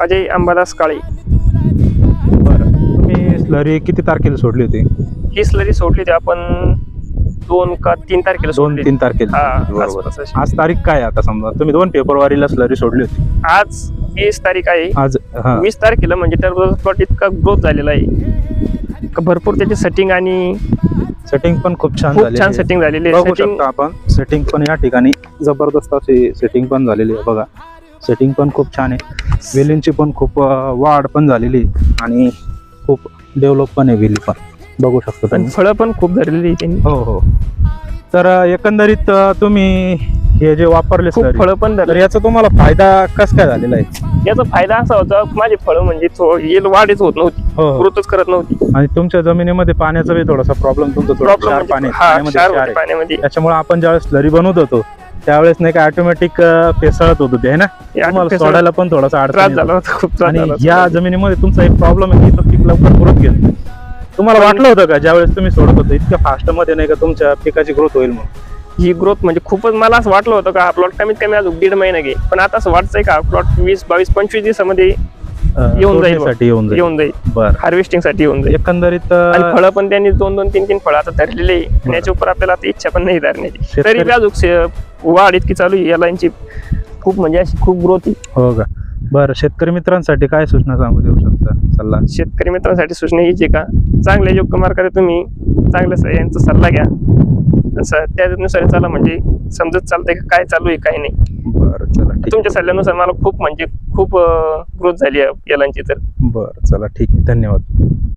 अजय अंबादास काळे. बरं, तुम्ही स्लरी किती तारखेला सोडली होती? ही स्लरी सोडली होती आपण 2 का 3 तारखेला सोडली. 2-3 तारखेला. हा, बरोबर. आसपास अशी. आज तारीख काय आहे आता? समजा तुम्ही 2 फेब्रुवारीला स्लरी सोडली होती, आज 20 तारीख आहे. आज 20 तारखेला म्हणजे टरबूज प्लॉट इतका ग्रोथ झालेला आहे का भरपूर त्याची सेटिंग आणि सेटिंग पण खूप छान खूप झाली छान आहे. सेटिंग झालेली आहे. बघू सेटिंग शकता आपण, सेटिंग पण या ठिकाणी जबरदस्त अशी सेटिंग पण झालेली आहे. बघा, सेटिंग पण खूप छान आहे. वेलींची पण खूप वाढ पण झालेली आहे आणि खूप डेव्हलप पण आहे वेली पण, बघू शकता तुम्ही. फळं पण खूप धरलेली आहे त्यांनी. हो हो. तर एकंदरीत तुम्ही हे जे वापरले खूप slurry, फळं पण तर धरले. याचा तुम्हाला फायदा कसा काय झालेला आहे? याचा फायदा असा होता माझे फळं म्हणजे येल वाढच होत नव्हती, हो हो. ग्रोथच करत नव्हती. आणि तुमच्या जमिनीमध्ये पाण्याचा बी थोडासा प्रॉब्लेम, तुमचं थोडं प्रॉब्लेम क्षार पाणी म्हणजे पाण्यामध्ये क्षार क्षार होते आहे. पाण्यामध्ये. त्याच्यामुळे आपण ज्यावेळेस स्लरी बनवत होतो त्यावेळेस नाही का ऑटोमॅटिक पेसळत होतो ते, है ना? तुम्हाला पेसळत सोडायला पण थोडासा त्रास अडचण झाला येतो. होता, खूप त्रास आणि झाला या होता. जमिनीमध्ये तुमचा एक प्रॉब्लेम आहे की तो पीक लवकर ग्रोथ घेत नाही. तुम्हाला वाटलं होतं का ज्यावेळेस तुम्ही सोडत होतो इतक्या फास्ट मध्ये नाही का तुमच्या पिकाची ग्रोथ होईल म्हणून? ही ग्रोथ म्हणजे खूपच मला असं वाटलं होतं का हा प्लॉट कमीत कमी अजून 1.5 महिना घे, पण आता असं वाटतंय का प्लॉट 20, 22, 25 दिवसामध्ये येऊन जाईल. येऊन जाईल. बरं. हार्वेस्टिंग साठी येऊन जाईल. एकंदरीत आणि फळं पण त्यांनी 2-2, 3-3 फळं आता धरलेले आहे. आणि याच्या उपर आपल्याला आता इच्छा पण नाही धरण्याची. तरी बी अजून वाढ इतकी चालू आहे याला, यांची खूप म्हणजे अशी खूप ग्रोथ आहे. हो का? बरं, शेतकरी मित्रांसाठी काय सूचना सांगू देऊ शकता, सल्ला? शेतकरी मित्रांसाठी सूचना हीच आहे का चांगल्या योग्य मार्गाने तुम्ही चांगल्या यांचा सल्ला घ्या, त्यानुसार चला, म्हणजे समजत चालतंय का काय चालू आहे काय नाही. बरं, चला ठीक. तुमच्या सल्ल्यानुसार मला खूप म्हणजे खूप ग्रोथ झाली आहे यालांची. तर बरं, चला ठीक आहे, धन्यवाद.